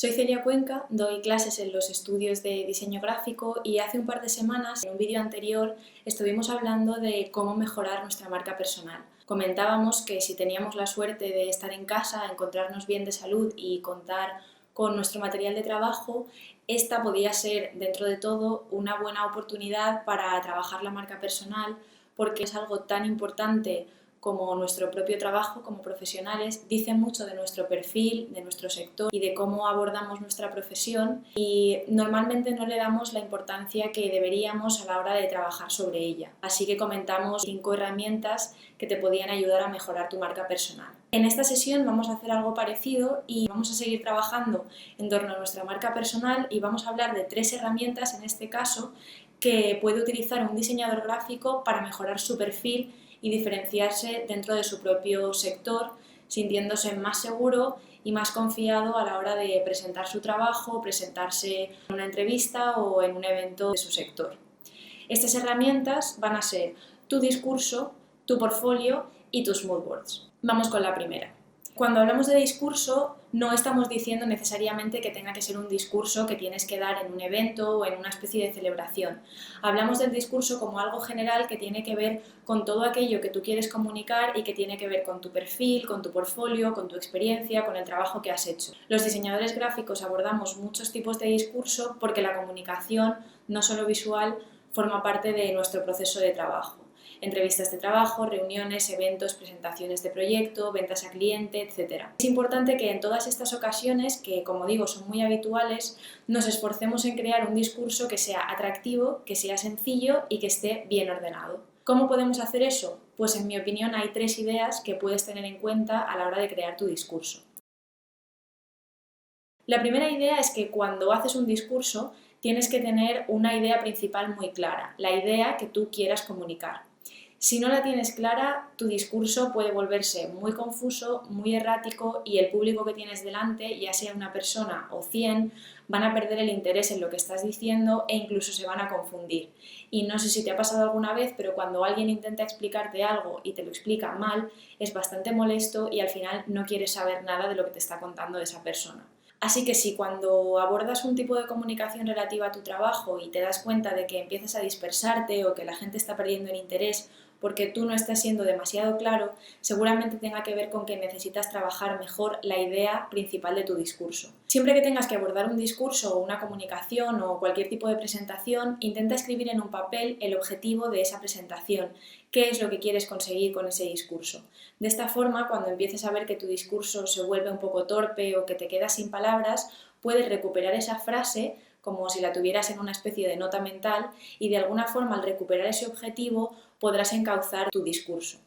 Soy Celia Cuenca, doy clases en los estudios de diseño gráfico y hace un par de semanas, en un vídeo anterior, estuvimos hablando de cómo mejorar nuestra marca personal. Comentábamos que si teníamos la suerte de estar en casa, encontrarnos bien de salud y contar con nuestro material de trabajo, esta podía ser, dentro de todo, una buena oportunidad para trabajar la marca personal porque es algo tan importante como nuestro propio trabajo como profesionales, dice mucho de nuestro perfil, de nuestro sector y de cómo abordamos nuestra profesión y normalmente no le damos la importancia que deberíamos a la hora de trabajar sobre ella. Así que comentamos 5 herramientas que te podían ayudar a mejorar tu marca personal. En esta sesión vamos a hacer algo parecido y vamos a seguir trabajando en torno a nuestra marca personal y vamos a hablar de 3 herramientas en este caso que puede utilizar un diseñador gráfico para mejorar su perfil y diferenciarse dentro de su propio sector, sintiéndose más seguro y más confiado a la hora de presentar su trabajo, presentarse en una entrevista o en un evento de su sector. Estas herramientas van a ser tu discurso, tu portfolio y tus mood boards. Vamos con la primera. Cuando hablamos de discurso, no estamos diciendo necesariamente que tenga que ser un discurso que tienes que dar en un evento o en una especie de celebración. Hablamos del discurso como algo general que tiene que ver con todo aquello que tú quieres comunicar y que tiene que ver con tu perfil, con tu portfolio, con tu experiencia, con el trabajo que has hecho. Los diseñadores gráficos abordamos muchos tipos de discurso porque la comunicación, no solo visual, forma parte de nuestro proceso de trabajo. Entrevistas de trabajo, reuniones, eventos, presentaciones de proyecto, ventas a cliente, etc. Es importante que en todas estas ocasiones, que como digo son muy habituales, nos esforcemos en crear un discurso que sea atractivo, que sea sencillo y que esté bien ordenado. ¿Cómo podemos hacer eso? Pues en mi opinión hay 3 ideas que puedes tener en cuenta a la hora de crear tu discurso. La primera idea es que cuando haces un discurso tienes que tener una idea principal muy clara, la idea que tú quieras comunicar. Si no la tienes clara, tu discurso puede volverse muy confuso, muy errático y el público que tienes delante, ya sea una persona o 100, van a perder el interés en lo que estás diciendo e incluso se van a confundir. Y no sé si te ha pasado alguna vez, pero cuando alguien intenta explicarte algo y te lo explica mal, es bastante molesto y al final no quieres saber nada de lo que te está contando esa persona. Así que si cuando abordas un tipo de comunicación relativa a tu trabajo y te das cuenta de que empiezas a dispersarte o que la gente está perdiendo el interés porque tú no estás siendo demasiado claro, seguramente tenga que ver con que necesitas trabajar mejor la idea principal de tu discurso. Siempre que tengas que abordar un discurso o una comunicación o cualquier tipo de presentación, intenta escribir en un papel el objetivo de esa presentación, qué es lo que quieres conseguir con ese discurso. De esta forma, cuando empieces a ver que tu discurso se vuelve un poco torpe o que te quedas sin palabras, puedes recuperar esa frase como si la tuvieras en una especie de nota mental y de alguna forma al recuperar ese objetivo podrás encauzar tu discurso.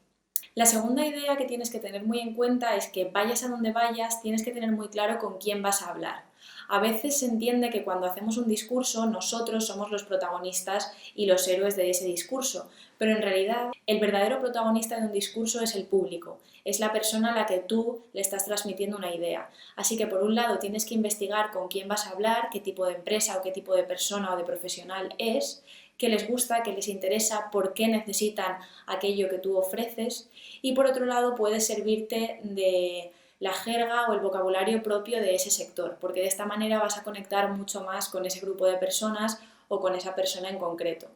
La segunda idea que tienes que tener muy en cuenta es que vayas a donde vayas, tienes que tener muy claro con quién vas a hablar. A veces se entiende que cuando hacemos un discurso nosotros somos los protagonistas y los héroes de ese discurso, pero en realidad el verdadero protagonista de un discurso es el público, es la persona a la que tú le estás transmitiendo una idea. Así que por un lado tienes que investigar con quién vas a hablar, qué tipo de empresa o qué tipo de persona o de profesional es, qué les gusta, qué les interesa, por qué necesitan aquello que tú ofreces y por otro lado puedes servirte de la jerga o el vocabulario propio de ese sector, porque de esta manera vas a conectar mucho más con ese grupo de personas o con esa persona en concreto.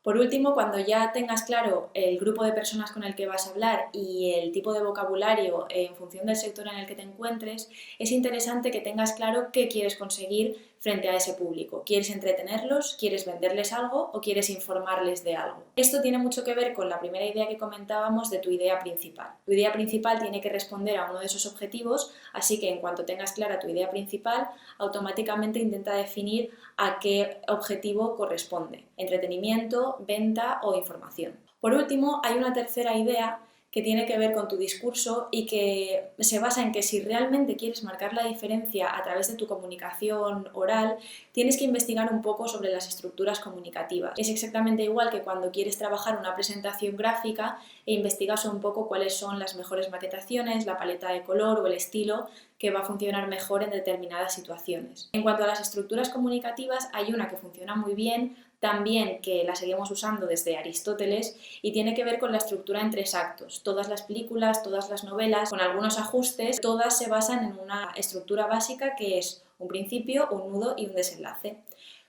Por último, cuando ya tengas claro el grupo de personas con el que vas a hablar y el tipo de vocabulario en función del sector en el que te encuentres, es interesante que tengas claro qué quieres conseguir frente a ese público. ¿Quieres entretenerlos? ¿Quieres venderles algo? ¿O quieres informarles de algo? Esto tiene mucho que ver con la primera idea que comentábamos de tu idea principal. Tu idea principal tiene que responder a uno de esos objetivos, así que en cuanto tengas clara tu idea principal, automáticamente intenta definir a qué objetivo corresponde: entretenimiento, venta o información. Por último, hay una tercera idea que tiene que ver con tu discurso y que se basa en que si realmente quieres marcar la diferencia a través de tu comunicación oral, tienes que investigar un poco sobre las estructuras comunicativas. Es exactamente igual que cuando quieres trabajar una presentación gráfica e investigas un poco cuáles son las mejores maquetaciones, la paleta de color o el estilo que va a funcionar mejor en determinadas situaciones. En cuanto a las estructuras comunicativas, hay una que funciona muy bien también que la seguimos usando desde Aristóteles y tiene que ver con la estructura en 3 actos. Todas las películas, todas las novelas, con algunos ajustes, todas se basan en una estructura básica que es un principio, un nudo y un desenlace.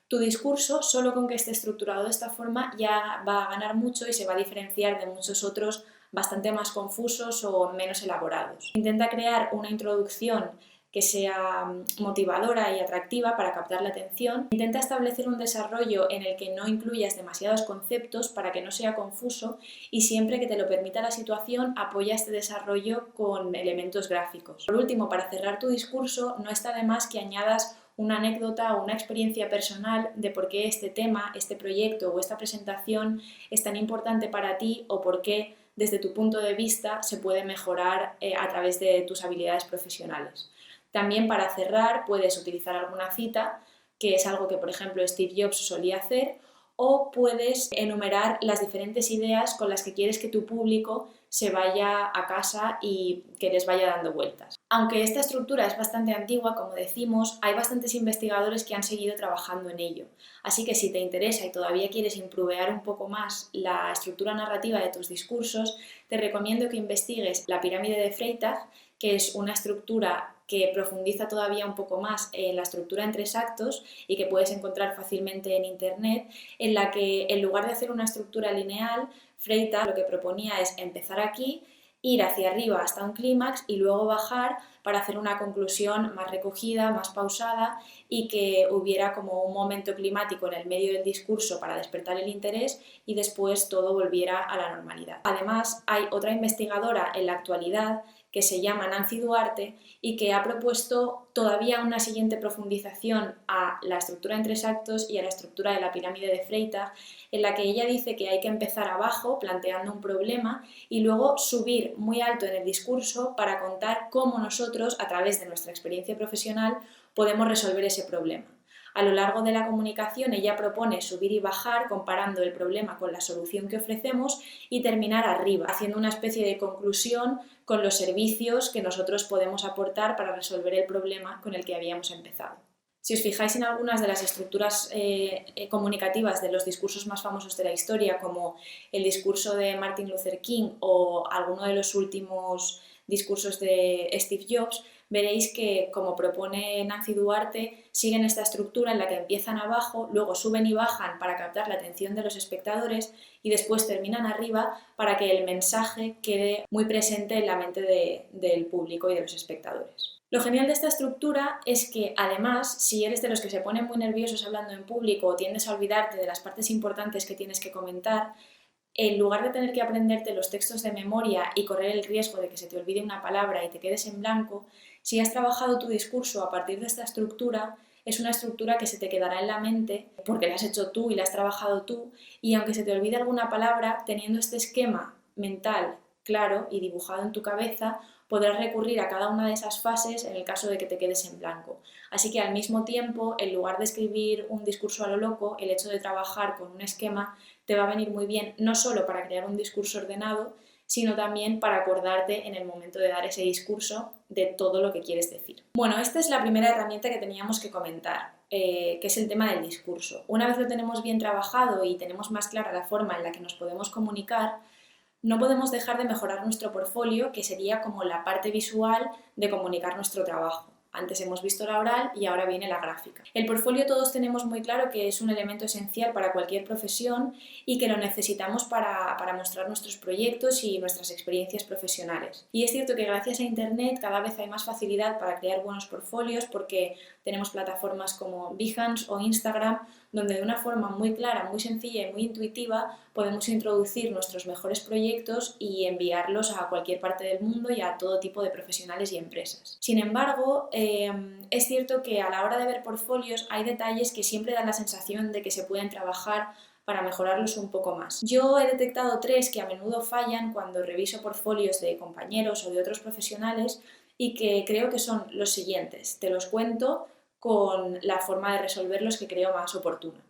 Tu discurso, solo con que esté estructurado de esta forma, ya va a ganar mucho y se va a diferenciar de muchos otros bastante más confusos o menos elaborados. Intenta crear una introducción que sea motivadora y atractiva para captar la atención. Intenta establecer un desarrollo en el que no incluyas demasiados conceptos para que no sea confuso y siempre que te lo permita la situación apoya este desarrollo con elementos gráficos. Por último, para cerrar tu discurso, no está de más que añadas una anécdota o una experiencia personal de por qué este tema, este proyecto o esta presentación es tan importante para ti o por qué desde tu punto de vista se puede mejorar a través de tus habilidades profesionales. También para cerrar puedes utilizar alguna cita, que es algo que por ejemplo Steve Jobs solía hacer, o puedes enumerar las diferentes ideas con las que quieres que tu público se vaya a casa y que les vaya dando vueltas. Aunque esta estructura es bastante antigua, como decimos, hay bastantes investigadores que han seguido trabajando en ello. Así que si te interesa y todavía quieres improvear un poco más la estructura narrativa de tus discursos, te recomiendo que investigues la pirámide de Freytag, que es una estructura que profundiza todavía un poco más en la estructura en 3 actos y que puedes encontrar fácilmente en internet, en la que en lugar de hacer una estructura lineal, Freytag lo que proponía es empezar aquí, ir hacia arriba hasta un clímax y luego bajar para hacer una conclusión más recogida, más pausada y que hubiera como un momento climático en el medio del discurso para despertar el interés y después todo volviera a la normalidad. Además, hay otra investigadora en la actualidad que se llama Nancy Duarte y que ha propuesto todavía una siguiente profundización a la estructura en 3 actos y a la estructura de la pirámide de Freytag, en la que ella dice que hay que empezar abajo planteando un problema y luego subir muy alto en el discurso para contar cómo nosotros, a través de nuestra experiencia profesional, podemos resolver ese problema. A lo largo de la comunicación ella propone subir y bajar comparando el problema con la solución que ofrecemos y terminar arriba, haciendo una especie de conclusión con los servicios que nosotros podemos aportar para resolver el problema con el que habíamos empezado. Si os fijáis en algunas de las estructuras comunicativas de los discursos más famosos de la historia, como el discurso de Martin Luther King o alguno de los últimos discursos de Steve Jobs, veréis que, como propone Nancy Duarte, siguen esta estructura en la que empiezan abajo, luego suben y bajan para captar la atención de los espectadores y después terminan arriba para que el mensaje quede muy presente en la mente del público y de los espectadores. Lo genial de esta estructura es que, además, si eres de los que se ponen muy nerviosos hablando en público o tiendes a olvidarte de las partes importantes que tienes que comentar, en lugar de tener que aprenderte los textos de memoria y correr el riesgo de que se te olvide una palabra y te quedes en blanco, si has trabajado tu discurso a partir de esta estructura, es una estructura que se te quedará en la mente porque la has hecho tú y la has trabajado tú, y aunque se te olvide alguna palabra, teniendo este esquema mental claro y dibujado en tu cabeza, podrás recurrir a cada una de esas fases en el caso de que te quedes en blanco. Así que al mismo tiempo, en lugar de escribir un discurso a lo loco, el hecho de trabajar con un esquema te va a venir muy bien, no solo para crear un discurso ordenado, sino también para acordarte en el momento de dar ese discurso de todo lo que quieres decir. Bueno, esta es la primera herramienta que teníamos que comentar, que es el tema del discurso. Una vez lo tenemos bien trabajado y tenemos más clara la forma en la que nos podemos comunicar, no podemos dejar de mejorar nuestro portfolio, que sería como la parte visual de comunicar nuestro trabajo. Antes hemos visto la oral y ahora viene la gráfica. El portfolio todos tenemos muy claro que es un elemento esencial para cualquier profesión y que lo necesitamos para mostrar nuestros proyectos y nuestras experiencias profesionales. Y es cierto que gracias a Internet cada vez hay más facilidad para crear buenos portfolios porque tenemos plataformas como Behance o Instagram donde de una forma muy clara, muy sencilla y muy intuitiva podemos introducir nuestros mejores proyectos y enviarlos a cualquier parte del mundo y a todo tipo de profesionales y empresas. Sin embargo, es cierto que a la hora de ver portfolios hay detalles que siempre dan la sensación de que se pueden trabajar para mejorarlos un poco más. Yo he detectado 3 que a menudo fallan cuando reviso portfolios de compañeros o de otros profesionales y que creo que son los siguientes. Te los cuento con la forma de resolverlos que creo más oportuna.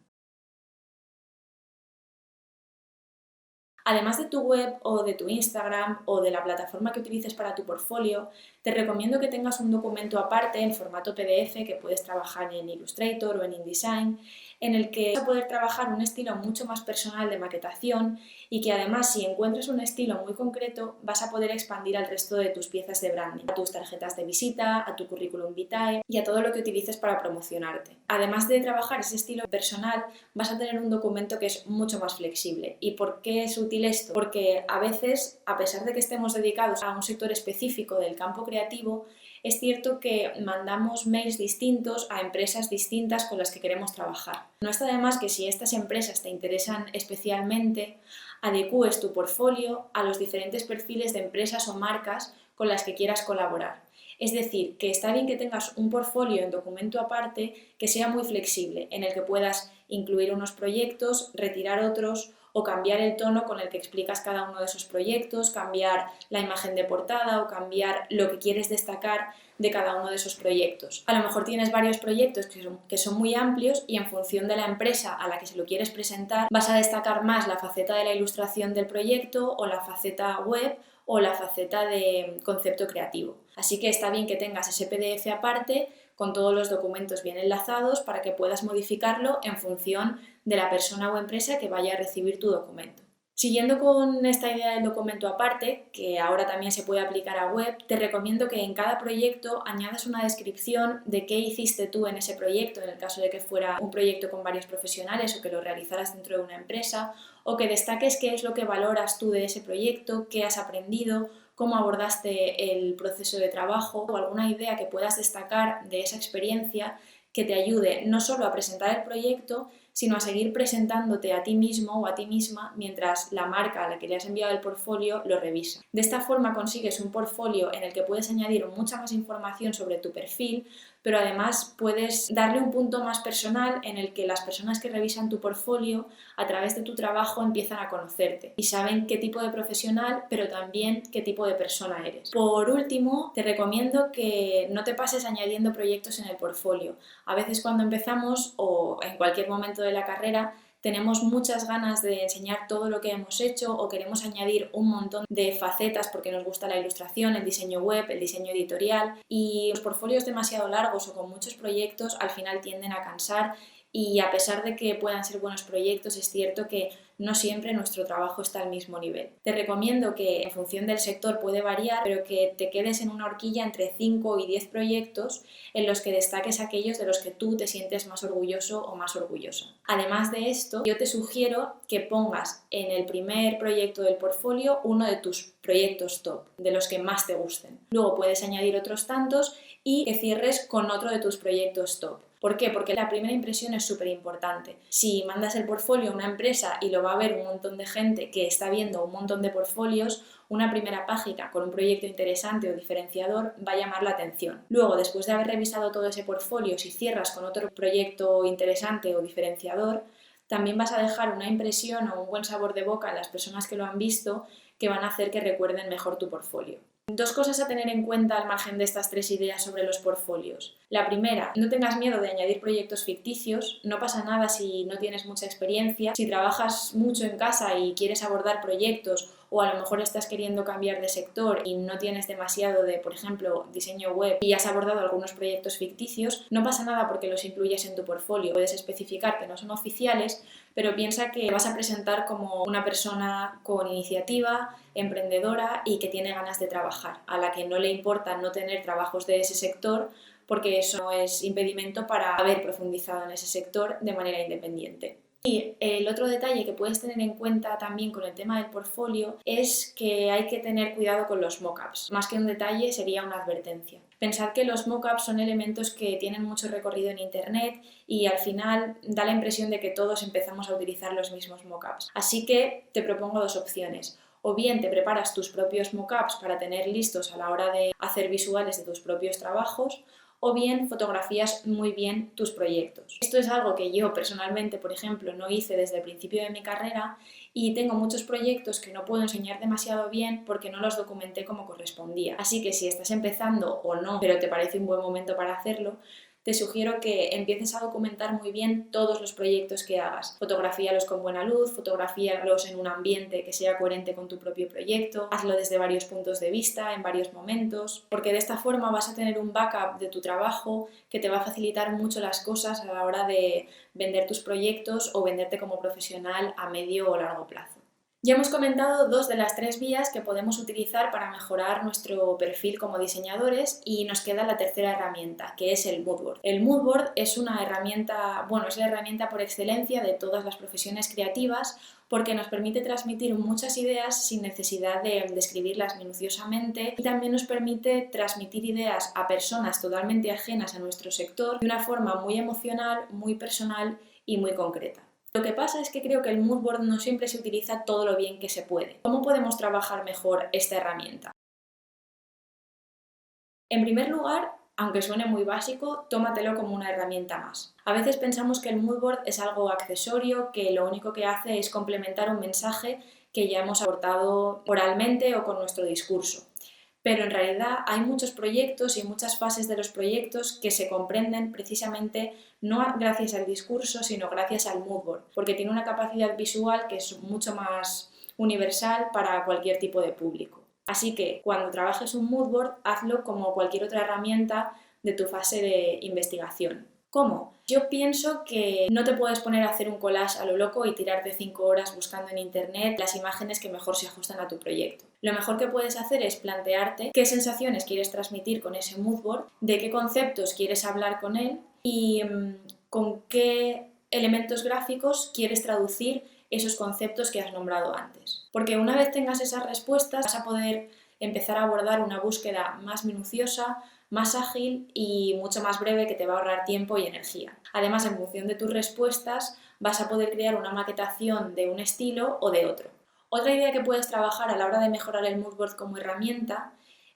Además de tu web o de tu Instagram o de la plataforma que utilices para tu portfolio, te recomiendo que tengas un documento aparte en formato PDF que puedes trabajar en Illustrator o en InDesign, en el que vas a poder trabajar un estilo mucho más personal de maquetación y que además, si encuentras un estilo muy concreto, vas a poder expandir al resto de tus piezas de branding, a tus tarjetas de visita, a tu currículum vitae y a todo lo que utilices para promocionarte. Además de trabajar ese estilo personal, vas a tener un documento que es mucho más flexible. ¿Y por qué es útil esto? Porque a veces, a pesar de que estemos dedicados a un sector específico del campo creativo, es cierto que mandamos mails distintos a empresas distintas con las que queremos trabajar. No está de más que si estas empresas te interesan especialmente, adecúes tu portfolio a los diferentes perfiles de empresas o marcas con las que quieras colaborar. Es decir, que está bien que tengas un portfolio en documento aparte que sea muy flexible, en el que puedas incluir unos proyectos, retirar otros o cambiar el tono con el que explicas cada uno de esos proyectos, cambiar la imagen de portada o cambiar lo que quieres destacar de cada uno de esos proyectos. A lo mejor tienes varios proyectos que son muy amplios y en función de la empresa a la que se lo quieres presentar vas a destacar más la faceta de la ilustración del proyecto o la faceta web o la faceta de concepto creativo. Así que está bien que tengas ese PDF aparte con todos los documentos bien enlazados para que puedas modificarlo en función de la persona o empresa que vaya a recibir tu documento. Siguiendo con esta idea del documento aparte, que ahora también se puede aplicar a web, te recomiendo que en cada proyecto añadas una descripción de qué hiciste tú en ese proyecto, en el caso de que fuera un proyecto con varios profesionales o que lo realizaras dentro de una empresa, o que destaques qué es lo que valoras tú de ese proyecto, qué has aprendido, cómo abordaste el proceso de trabajo o alguna idea que puedas destacar de esa experiencia que te ayude no solo a presentar el proyecto, sino a seguir presentándote a ti mismo o a ti misma mientras la marca a la que le has enviado el portfolio lo revisa. De esta forma consigues un portfolio en el que puedes añadir mucha más información sobre tu perfil, pero además puedes darle un punto más personal en el que las personas que revisan tu portfolio a través de tu trabajo empiezan a conocerte y saben qué tipo de profesional, pero también qué tipo de persona eres. Por último, te recomiendo que no te pases añadiendo proyectos en el portfolio. A veces cuando empezamos o en cualquier momento de la carrera tenemos muchas ganas de enseñar todo lo que hemos hecho o queremos añadir un montón de facetas porque nos gusta la ilustración, el diseño web, el diseño editorial y los portfolios demasiado largos o con muchos proyectos al final tienden a cansar y a pesar de que puedan ser buenos proyectos es cierto que no siempre nuestro trabajo está al mismo nivel. Te recomiendo que en función del sector puede variar, pero que te quedes en una horquilla entre 5 y 10 proyectos en los que destaques aquellos de los que tú te sientes más orgulloso o más orgullosa. Además de esto, yo te sugiero que pongas en el primer proyecto del portfolio uno de tus proyectos top, de los que más te gusten. Luego puedes añadir otros tantos y que cierres con otro de tus proyectos top. ¿Por qué? Porque la primera impresión es súper importante. Si mandas el portfolio a una empresa y lo va a ver un montón de gente que está viendo un montón de portfolios, una primera página con un proyecto interesante o diferenciador va a llamar la atención. Luego, después de haber revisado todo ese portfolio, si cierras con otro proyecto interesante o diferenciador, también vas a dejar una impresión o un buen sabor de boca en las personas que lo han visto que van a hacer que recuerden mejor tu portfolio. Dos cosas a tener en cuenta al margen de estas 3 ideas sobre los portfolios. La primera, no tengas miedo de añadir proyectos ficticios, no pasa nada si no tienes mucha experiencia. Si trabajas mucho en casa y quieres abordar proyectos o a lo mejor estás queriendo cambiar de sector y no tienes demasiado de, por ejemplo, diseño web y has abordado algunos proyectos ficticios, no pasa nada porque los incluyas en tu portfolio. Puedes especificar que no son oficiales, pero piensa que vas a presentar como una persona con iniciativa, emprendedora y que tiene ganas de trabajar, a la que no le importa no tener trabajos de ese sector porque eso no es impedimento para haber profundizado en ese sector de manera independiente. Y el otro detalle que puedes tener en cuenta también con el tema del portfolio es que hay que tener cuidado con los mockups. Más que un detalle sería una advertencia. Pensad que los mockups son elementos que tienen mucho recorrido en internet y al final da la impresión de que todos empezamos a utilizar los mismos mockups. Así que te propongo 2 opciones. O bien te preparas tus propios mockups para tener listos a la hora de hacer visuales de tus propios trabajos, o bien fotografías muy bien tus proyectos. Esto es algo que yo personalmente, por ejemplo, no hice desde el principio de mi carrera y tengo muchos proyectos que no puedo enseñar demasiado bien porque no los documenté como correspondía. Así que si estás empezando o no, pero te parece un buen momento para hacerlo, te sugiero que empieces a documentar muy bien todos los proyectos que hagas. Fotografíalos con buena luz, fotografíalos en un ambiente que sea coherente con tu propio proyecto, hazlo desde varios puntos de vista, en varios momentos, porque de esta forma vas a tener un backup de tu trabajo que te va a facilitar mucho las cosas a la hora de vender tus proyectos o venderte como profesional a medio o largo plazo. Ya hemos comentado 2 de las 3 vías que podemos utilizar para mejorar nuestro perfil como diseñadores y nos queda la tercera herramienta, que es el mood board. El mood board es una herramienta, es la herramienta por excelencia de todas las profesiones creativas porque nos permite transmitir muchas ideas sin necesidad de describirlas minuciosamente y también nos permite transmitir ideas a personas totalmente ajenas a nuestro sector de una forma muy emocional, muy personal y muy concreta. Lo que pasa es que creo que el mood board no siempre se utiliza todo lo bien que se puede. ¿Cómo podemos trabajar mejor esta herramienta? En primer lugar, aunque suene muy básico, tómatelo como una herramienta más. A veces pensamos que el mood board es algo accesorio, que lo único que hace es complementar un mensaje que ya hemos aportado oralmente o con nuestro discurso. Pero en realidad hay muchos proyectos y muchas fases de los proyectos que se comprenden precisamente no gracias al discurso, sino gracias al mood board, porque tiene una capacidad visual que es mucho más universal para cualquier tipo de público. Así que cuando trabajes un mood board, hazlo como cualquier otra herramienta de tu fase de investigación. ¿Cómo? Yo pienso que no te puedes poner a hacer un collage a lo loco y tirarte 5 horas buscando en internet las imágenes que mejor se ajustan a tu proyecto. Lo mejor que puedes hacer es plantearte qué sensaciones quieres transmitir con ese mood board, de qué conceptos quieres hablar con él y con qué elementos gráficos quieres traducir esos conceptos que has nombrado antes. Porque una vez tengas esas respuestas vas a poder empezar a abordar una búsqueda más minuciosa, más ágil y mucho más breve que te va a ahorrar tiempo y energía. Además, en función de tus respuestas vas a poder crear una maquetación de un estilo o de otro. Otra idea que puedes trabajar a la hora de mejorar el mood board como herramienta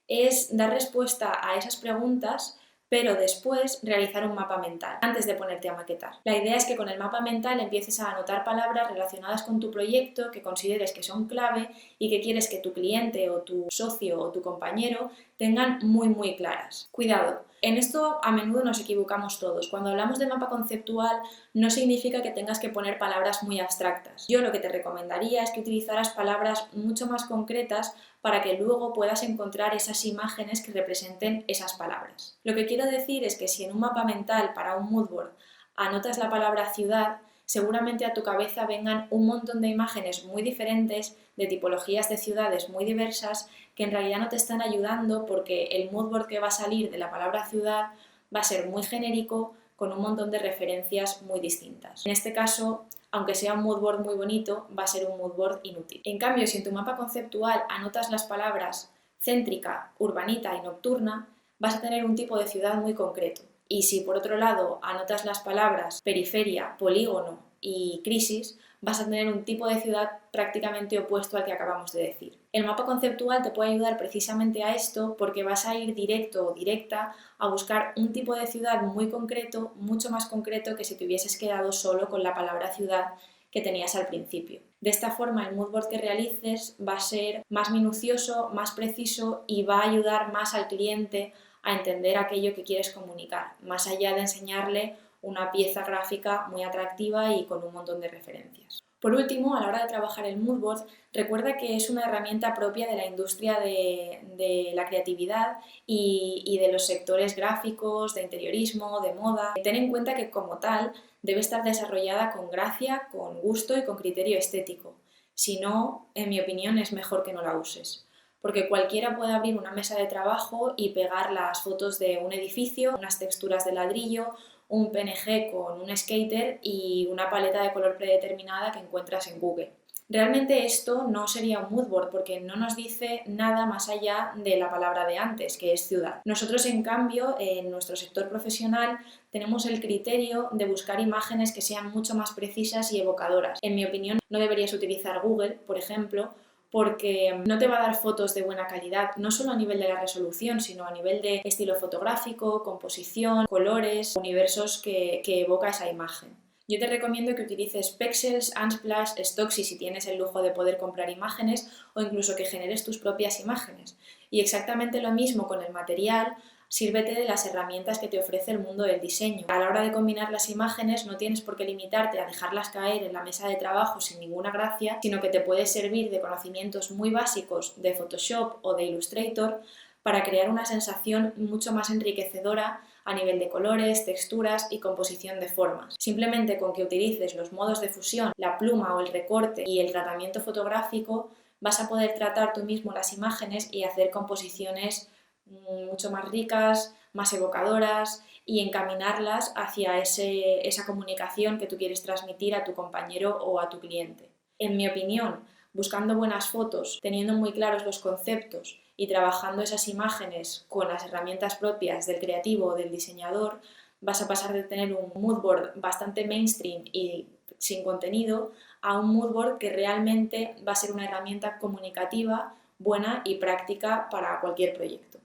es dar respuesta a esas preguntas pero después realizar un mapa mental antes de ponerte a maquetar. La idea es que con el mapa mental empieces a anotar palabras relacionadas con tu proyecto que consideres que son clave y que quieres que tu cliente o tu socio o tu compañero tengan muy claras. Cuidado, en esto a menudo nos equivocamos todos. Cuando hablamos de mapa conceptual no significa que tengas que poner palabras muy abstractas. Yo lo que te recomendaría es que utilizaras palabras mucho más concretas para que luego puedas encontrar esas imágenes que representen esas palabras. Lo que quiero decir es que si en un mapa mental para un mood board anotas la palabra ciudad, seguramente a tu cabeza vengan un montón de imágenes muy diferentes, de tipologías de ciudades muy diversas, que en realidad no te están ayudando porque el mood board que va a salir de la palabra ciudad va a ser muy genérico, con un montón de referencias muy distintas. En este caso, aunque sea un mood board muy bonito, va a ser un mood board inútil. En cambio, si en tu mapa conceptual anotas las palabras céntrica, urbanita y nocturna, vas a tener un tipo de ciudad muy concreto. Y si por otro lado anotas las palabras periferia, polígono y crisis, vas a tener un tipo de ciudad prácticamente opuesto al que acabamos de decir. El mapa conceptual te puede ayudar precisamente a esto porque vas a ir directo o directa a buscar un tipo de ciudad muy concreto, mucho más concreto que si te hubieses quedado solo con la palabra ciudad que tenías al principio. De esta forma el mood board que realices va a ser más minucioso, más preciso y va a ayudar más al cliente a entender aquello que quieres comunicar, más allá de enseñarle una pieza gráfica muy atractiva y con un montón de referencias. Por último, a la hora de trabajar el mood board, recuerda que es una herramienta propia de la industria de la creatividad y de los sectores gráficos, de interiorismo, de moda. Ten en cuenta que como tal debe estar desarrollada con gracia, con gusto y con criterio estético. Si no, en mi opinión, es mejor que no la uses. Porque cualquiera puede abrir una mesa de trabajo y pegar las fotos de un edificio, unas texturas de ladrillo, un PNG con un skater y una paleta de color predeterminada que encuentras en Google. Realmente esto no sería un mood board porque no nos dice nada más allá de la palabra de antes, que es ciudad. Nosotros, en cambio, en nuestro sector profesional tenemos el criterio de buscar imágenes que sean mucho más precisas y evocadoras. En mi opinión, no deberías utilizar Google, por ejemplo, porque no te va a dar fotos de buena calidad, no solo a nivel de la resolución, sino a nivel de estilo fotográfico, composición, colores, universos que evoca esa imagen. Yo te recomiendo que utilices Pexels, Unsplash, Stocksy si tienes el lujo de poder comprar imágenes o incluso que generes tus propias imágenes. Y exactamente lo mismo con el material, Sírvete de las herramientas que te ofrece el mundo del diseño. A la hora de combinar las imágenes no tienes por qué limitarte a dejarlas caer en la mesa de trabajo sin ninguna gracia, sino que te puedes servir de conocimientos muy básicos de Photoshop o de Illustrator para crear una sensación mucho más enriquecedora a nivel de colores, texturas y composición de formas. Simplemente con que utilices los modos de fusión, la pluma o el recorte y el tratamiento fotográfico, vas a poder tratar tú mismo las imágenes y hacer composiciones mucho más ricas, más evocadoras y encaminarlas hacia esa comunicación que tú quieres transmitir a tu compañero o a tu cliente. En mi opinión, buscando buenas fotos, teniendo muy claros los conceptos y trabajando esas imágenes con las herramientas propias del creativo o del diseñador, vas a pasar de tener un mood board bastante mainstream y sin contenido a un mood board que realmente va a ser una herramienta comunicativa, buena y práctica para cualquier proyecto.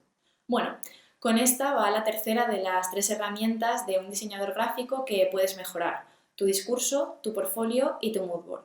Bueno, con esta va la tercera de las 3 herramientas de un diseñador gráfico que puedes mejorar: tu discurso, tu portfolio y tu mood board.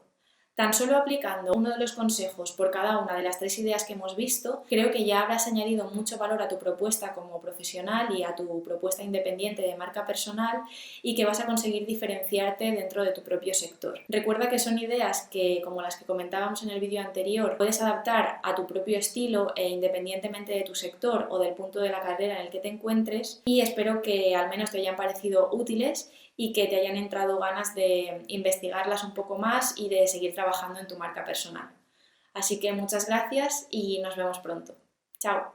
Tan solo aplicando uno de los consejos por cada una de las 3 ideas que hemos visto, creo que ya habrás añadido mucho valor a tu propuesta como profesional y a tu propuesta independiente de marca personal y que vas a conseguir diferenciarte dentro de tu propio sector. Recuerda que son ideas que, como las que comentábamos en el vídeo anterior, puedes adaptar a tu propio estilo e independientemente de tu sector o del punto de la carrera en el que te encuentres, y espero que al menos te hayan parecido útiles y que te hayan entrado ganas de investigarlas un poco más y de seguir trabajando en tu marca personal. Así que muchas gracias y nos vemos pronto. Chao.